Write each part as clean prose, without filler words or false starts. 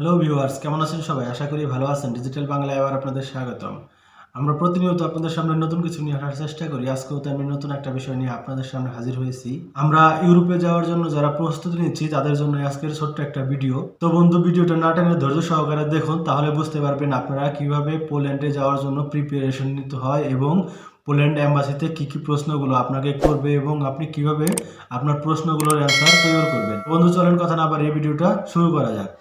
Hello viewers, কেমন আছেন সবাই? আশা করি ভালো আছেন। ডিজিটাল বাংলায় আবার আপনাদের স্বাগতম। আমরা প্রতিনিয়ত আপনাদের সামনে নতুন কিছু নিয়ে আসার চেষ্টা করি। আজকেও তো আমি নতুন একটা বিষয় নিয়ে আপনাদের সামনে হাজির হয়েছি। আমরা ইউরোপে যাওয়ার জন্য যারা প্রস্তুতি নিচ্ছি তাদের জন্য আজকের ছোট্ট একটা ভিডিও। তো বন্ধু, ভিডিওটা না টেনে ধৈর্য সহকারে দেখুন, তাহলে বুঝতে পারবেন আপনারা কিভাবে পোল্যান্ডে যাওয়ার জন্য প্রিপারেশন নিতে হয় এবং পোল্যান্ড এম্বাসিতে কি কি প্রশ্নগুলো আপনাকে করবে এবং আপনি কিভাবে আপনার প্রশ্নগুলোর অ্যান্সার তৈরি করবেন। বন্ধু, চলেন কথা না বাড়িয়ে ভিডিওটা শুরু করা যাক।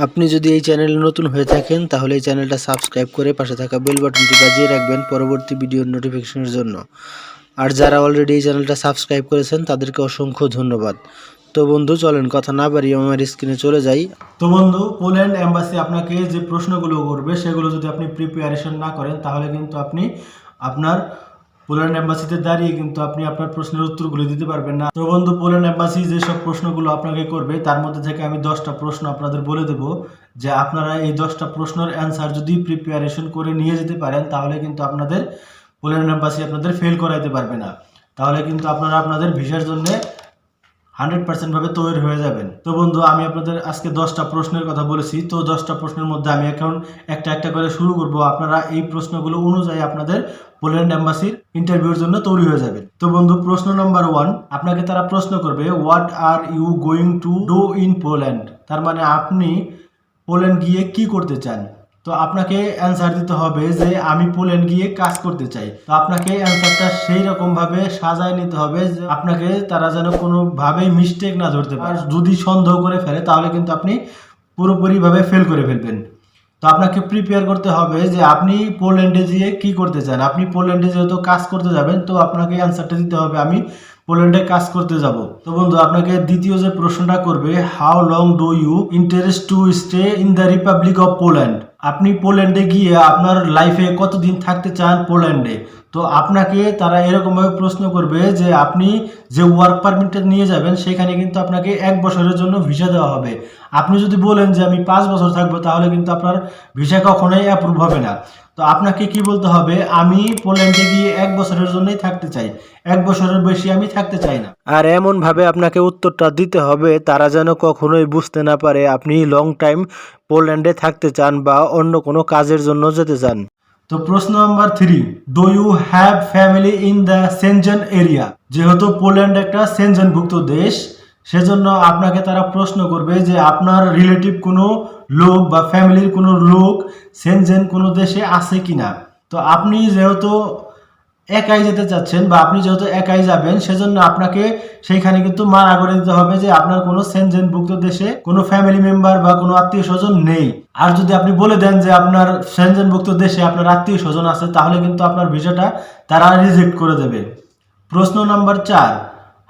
আপনি যদি এই চ্যানেলে নতুন হয়ে থাকেন তাহলে এই চ্যানেলটা সাবস্ক্রাইব করে পাশে থাকা বেল বাটনটি বাজিয়ে রাখবেন পরবর্তী ভিডিওর নোটিফিকেশনের জন্য। আর যারা অলরেডি এই চ্যানেলটা সাবস্ক্রাইব করেছেন তাদেরকে অসংখ্য ধন্যবাদ। তো বন্ধু, চলেন কথা না বাড়িয়ে আমার স্ক্রিনে চলে যাই। তো বন্ধু, পোল্যান্ড এম্বাসি আপনাকে যে প্রশ্নগুলো করবে সেগুলো যদি আপনি প্রিপারেশন না করেন তাহলে কিন্তু আপনি আপনার পোল্যান্ড এম্বাসিতে দাঁড়িয়ে কিন্তু আপনি আপনার প্রশ্নের উত্তরগুলো দিতে পারবেন না। তো বন্ধু, পোল্যান্ড এম্বাসি যেসব প্রশ্নগুলো আপনাকে করবে তার মধ্যে থেকে আমি 10টা প্রশ্ন আপনাদের বলে দেব, যে আপনারা এই 10টা প্রশ্নের অ্যান্সার যদি প্রিপারেশন করে নিয়ে যেতে পারেন তাহলে কিন্তু আপনাদের পোল্যান্ড এম্বাসি আপনাদের ফেল করাইতে পারবে না। তাহলে কিন্তু আপনারা আপনাদের ভিসার জন্য 100% ভাবে তৈরি হয়ে যাবেন। তো বন্ধু, আমি আপনাদের আজকে 10টা প্রশ্নের কথা বলেছি। তো 10টা প্রশ্নের মধ্যে আমি এখন একটা একটা করে শুরু করব। আপনারা এই প্রশ্নগুলো অনুযায়ী আপনাদের পোল্যান্ড এম্বাসির ইন্টারভিউর জন্য তৈরি হয়ে যাবেন। তো বন্ধু, প্রশ্ন নাম্বার 1, আপনাকে তারা প্রশ্ন করবে what are you going to do in Poland. তার মানে আপনি পোল্যান্ড গিয়ে কি করতে চান। তো আপনাকে অ্যান্সার দিতে হবে যে আমি পোল্যান্ড গিয়ে কাজ করতে চাই। তো আপনাকে অ্যান্সারটা সেই রকম ভাবে সাজায় নিতে হবে যে আপনাকে তারা যেন কোনোভাবেই মিস্টেক না ধরতে পারে। আর যদি সন্দেহ করে ফেলে তাহলে কিন্তু আপনি পুরোপুরিভাবে ফেল করে ফেলবেন। তো আপনাকে প্রিপেয়ার করতে হবে যে আপনি পোল্যান্ডে গিয়ে কি করতে চান। আপনি পোল্যান্ডে যেহেতু কাজ করতে যাবেন, তো আপনাকে অ্যান্সারটা দিতে হবে আমি পোল্যান্ডে কাজ করতে যাব। তো বন্ধু, আপনাকে দ্বিতীয় যে প্রশ্নটা করবে, how long do you interest to stay in the Republic of Poland. আপনি পোল্যান্ডে গিয়ে আপনার লাইফে কতদিন থাকতে চান পোল্যান্ডে। তো আপনাকে তারা এরকমভাবে প্রশ্ন করবে যে আপনি যে ওয়ার্ক পারমিটটা নিয়ে যাবেন সেখানে কিন্তু আপনাকে 1 বছরের জন্য ভিসা দেওয়া হবে। আপনি যদি বলেন যে আমি 5 বছর থাকবো তাহলে কিন্তু আপনার ভিসা কখনোই অ্যাপ্রুভ হবে না। তো আপনাকে কি বলতে হবে, আমি পোল্যান্ডে গিয়ে 1 বছরের জন্যই থাকতে চাই, 1 বছরের বেশি আমি থাকতে চাই না। আর এমন ভাবে আপনাকে উত্তরটা দিতে হবে তারা যেন কখনোই বুঝতে না পারে আপনি লং টাইম পোল্যান্ডে থাকতে চান বা অন্য কোনো কাজের জন্য যেতে চান। তো প্রশ্ন number 3, do you have family in the Schengen area. যেহেতু পোল্যান্ড একটা সেনজেনভুক্ত দেশ, সেজন্য আপনাকে তারা প্রশ্ন করবে যে আপনার রিলেটিভ কোনো লোক বা ফ্যামিলির কোনো লোক সেনজেন কোনো দেশে আছে কিনা। তো আপনি যেহেতু একাই যেতে চাচ্ছেন বা আপনি যেহেতু একাই যাবেন, সেজন্য আপনাকে সেইখানে কিন্তু মানা করে দিতে হবে যে আপনার কোনো সেনজেনভুক্ত দেশে কোনো ফ্যামিলি মেম্বার বা কোনো আত্মীয় স্বজন নেই। আর যদি আপনি বলে দেন যে আপনার সেনজেনভুক্ত দেশে আপনার আত্মীয় স্বজন আছে তাহলে কিন্তু আপনার ভিসাটা তারা রিজেক্ট করে দেবে। প্রশ্ন number 4,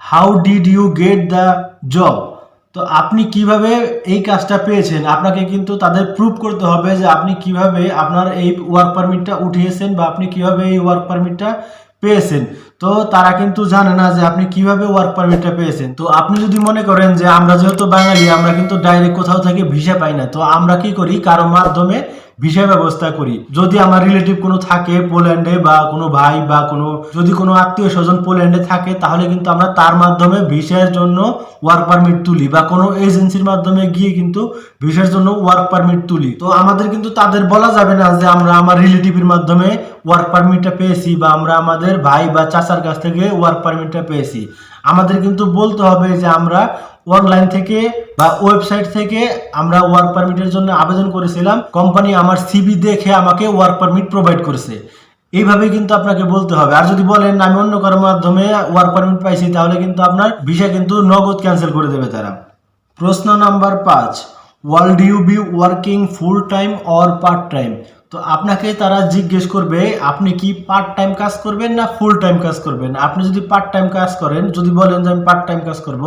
how did you get the job. তো আপনি কিভাবে এই কাজটা পেয়েছেন, আপনাকে কিন্তু তাদের প্রুভ করতে হবে যে আপনি কিভাবে আপনার এই ওয়ার্ক পারমিটটা উঠিয়েছেন বা আপনি কিভাবে এই ওয়ার্ক পারমিটটা পেয়েছেন। তো তারা কিন্তু জানে না যে আপনি কিভাবে ওয়ার্ক পারমিটটা পেয়েছেন। তো আপনি যদি মনে করেন যে আমরা যেহেতু বাঙালি, আমরা কিন্তু ডাইরেক্ট কোথাও থেকে ভিসা পাই না, তো আমরা কি করি, কারো মাধ্যমে ভিসা ব্যবস্থা করি। যদি আমার রিলেটিভ কোনো থাকে পোল্যান্ডে বা কোনো ভাই বা যদি কোনো আত্মীয় স্বজন পোল্যান্ডে থাকে তাহলে কিন্তু আমরা তার মাধ্যমে ভিসার জন্য ওয়ার্ক পারমিট তুলি বা কোনো এজেন্সির মাধ্যমে গিয়ে কিন্তু ভিসার জন্য ওয়ার্ক পারমিট তুলি। তো আমাদের কিন্তু তাদের বলা যাবে না যে আমরা আমার রিলেটিভের মাধ্যমে ওয়ার্ক পারমিটটা পেয়েছি বা আমরা আমাদের ভাই বা চাচার কাছ থেকে ওয়ার্ক পারমিটটা পেয়েছি। আমাদের কিন্তু বলতে হবে যে আমরা অনলাইন থেকে বা ওয়েবসাইট থেকে আমরা ওয়ার্ক পারমিটের জন্য আবেদন করেছিলাম, কোম্পানি আমার সিভি দেখে আমাকে ওয়ার্ক পারমিট প্রোভাইড করেছে। এইভাবে কিন্তু আপনাকে বলতে হবে। আর যদি বলেন আমি অন্য কারোর মাধ্যমে ওয়ার্ক পারমিট পাইছি তাহলে কিন্তু আপনার ভিসা কিন্তু নগদ ক্যান্সেল করে দেবে তারা। প্রশ্ন number 5, while do you be working full time or part time. তো আপনাকে তারা জিজ্ঞেস করবে আপনি কি পার্ট টাইম কাজ করবেন না ফুল টাইম কাজ করবেন। আপনি যদি পার্ট টাইম কাজ করেন, যদি বলেন যে আমি পার্ট টাইম কাজ করব,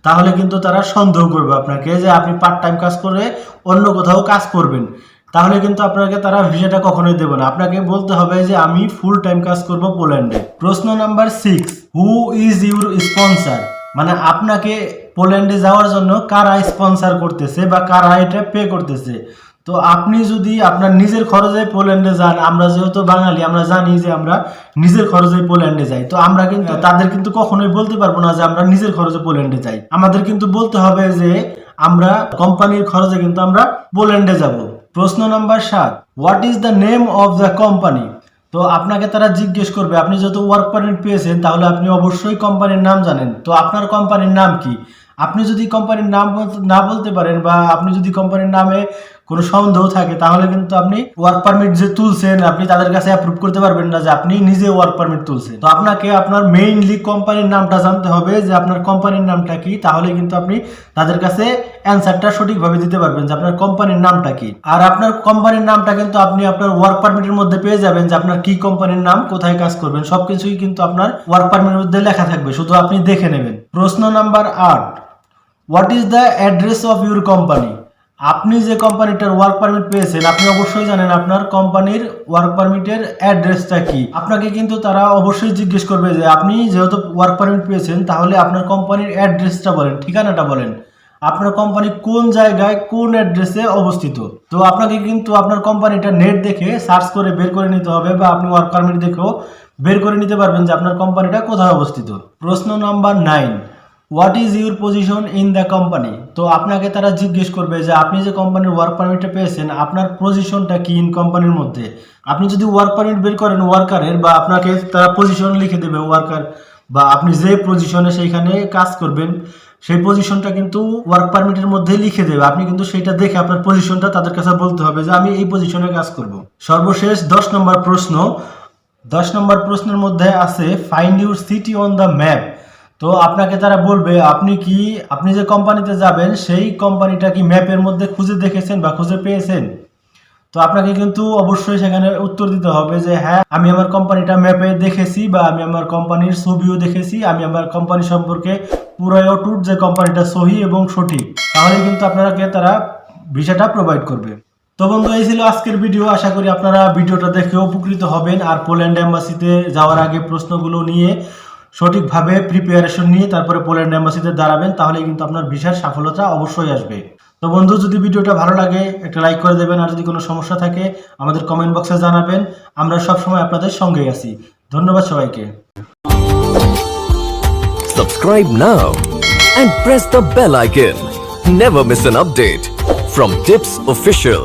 তাহলে কিন্তু তারা সন্দেহ করবে আপনাকে যে আপনি পার্ট টাইম কাজ করে অন্য কোথাও কাজ করবেন। তাহলে কিন্তু আপনাকে তারা ভিসাটা কখনোই দেবে না। আপনাকে বলতে হবে যে আমি ফুল টাইম কাজ করব পোল্যান্ডে। প্রশ্ন number 6, who is your sponsor. মানে আপনাকে পোল্যান্ডে যাওয়ার জন্য কারা স্পন্সর করতেছে বা কারা এটা পে করতেছে। তো আপনি যদি আপনার নিজের খরচে পোল্যান্ডে যান, আমরা যেহেতু বাঙালি আমরা জানি যে আমরা নিজের খরচে পোল্যান্ডে যাই, তো আমরা কিন্তু তাদের কিন্তু কখনোই বলতে পারবো না যে আমরা নিজের খরচে পোল্যান্ডে যাই। আমাদের কিন্তু বলতে হবে যে আমরা কোম্পানির খরচে কিন্তু আমরা পোল্যান্ডে যাব। প্রশ্ন number 7, what is the name of the company? তো আপনাকে তারা জিজ্ঞেস করবে, আপনি যেহেতু ওয়ার্ক পারমিট পেয়েছেন তাহলে আপনি অবশ্যই কোম্পানির নাম জানেন। তো আপনার কোম্পানির নাম কি? আপনি যদি কোম্পানির নাম না বলতে পারেন বা আপনি যদি কোম্পানির নামে কোনো সন্দেহ থাকে তাহলে কিন্তু আপনি ওয়ার্ক পারমিট যে তুলছেন আপনি তাদের কাছে অ্যাপ্রুভ করতে পারবেন না যে আপনি নিজে ওয়ার্ক পারমিট তুলছেন। তো আপনাকে আপনার মেইনলি কোম্পানির নামটা জানতে হবে যে আপনার কোম্পানির নামটা কি, তাহলে কিন্তু আপনি তাদের কাছে অ্যান্সারটা সঠিকভাবে দিতে পারবেন যে আপনার কোম্পানির নামটা কি। আর আপনার কোম্পানির নামটা কিন্তু আপনি আপনার ওয়ার্ক পারমিটের মধ্যে পেয়ে যাবেন যে আপনার কি কোম্পানির নাম, কোথায় কাজ করবেন, সবকিছুই কিন্তু আপনার ওয়ার্ক পারমিটের মধ্যে লেখা থাকবে, শুধু আপনি দেখে নেবেন। প্রশ্ন number 8, what is the address of your company? আপনি যে কোম্পানিটার ওয়ার্ক পারমিট পেয়েছেন আপনি অবশ্যই জানেন আপনার কোম্পানির ওয়ার্ক পারমিটের অ্যাড্রেসটা কি। আপনাকে কিন্তু তারা অবশ্যই জিজ্ঞেস করবে যে আপনি যেহেতু ওয়ার্ক পারমিট পেয়েছেন তাহলে আপনার কোম্পানির অ্যাড্রেসটা বলেন, ঠিকানাটা বলেন, আপনার কোম্পানি কোন জায়গায় কোন অ্যাড্রেসে অবস্থিত। তো আপনাকে কিন্তু আপনার কোম্পানিটা নেট দেখে সার্চ করে বের করে নিতে হবে বা আপনি ওয়ার্ক পারমিট দেখেও বের করে নিতে পারবেন যে আপনার কোম্পানিটা কোথায় অবস্থিত। প্রশ্ন number 9, what is your position in the company? তো আপনাকে তারা জিজ্ঞেস করবে যে আপনি যে কোম্পানির ওয়ার্ক পারমিটটা পেয়েছেন আপনার পজিশনটা কি ইন কোম্পানির মধ্যে। আপনি যদি ওয়ার্ক পারমিট বের করেন ওয়ার্কারের, বা আপনাকে তারা পজিশন লিখে দেবে ওয়ার্কার, বা আপনি যে পজিশনে সেইখানে কাজ করবেন সেই পজিশনটা কিন্তু ওয়ার্ক পারমিটের মধ্যে লিখে দেবে। আপনি কিন্তু সেটা দেখে আপনার পজিশনটা তাদের কাছে বলতে হবে যে আমি এই পজিশনে কাজ করব। সর্বশেষ 10 নম্বর প্রশ্ন। 10 নম্বর প্রশ্নের মধ্যে আছে find your city on the map. তো আপনাকে তারা বলবে আপনি যে কোম্পানিতে যাবেন সেই কোম্পানিটা কি ম্যাপের মধ্যে খুঁজে দেখেছেন বা খুঁজে পেয়েছেন? তো আপনাকে কিন্তু অবশ্যই সেখানে উত্তর দিতে হবে যে হ্যাঁ আমি আমার কোম্পানিটা ম্যাপে দেখেছি, বা আমি আমার কোম্পানির ছবিও দেখেছি, আমি আমার কোম্পানি সম্পর্কে পুরো অটুট যে কোম্পানিটা সহি এবং সঠিক, তাহলে কিন্তু আপনাকে তারা ভিসাটা প্রোভাইড করবে। তো বন্ধু, এই ছিল আজকের ভিডিও। আশা করি আপনারা ভিডিওটা দেখে উপকৃত হবেন আর পোল্যান্ড এম্বাসিতে যাওয়ার আগে প্রশ্নগুলো নিয়ে সঠিকভাবে প্রিপারেশন নিয়ে তারপরে পোল্যান্ড এম্বাসিতে দাঁড়াবেন, তাহলে কিন্তু আপনার ভিসার সফলতা অবশ্যই আসবে। তো বন্ধু, যদি ভিডিওটা ভালো লাগে একটা লাইক করে দেবেন, আর যদি কোনো সমস্যা থাকে আমাদের কমেন্ট বক্সে জানাবেন। আমরা সবসময় আপনাদের সঙ্গেই আছি। ধন্যবাদ সবাইকে। Subscribe now and press the bell icon. Never miss an update from Tips Official.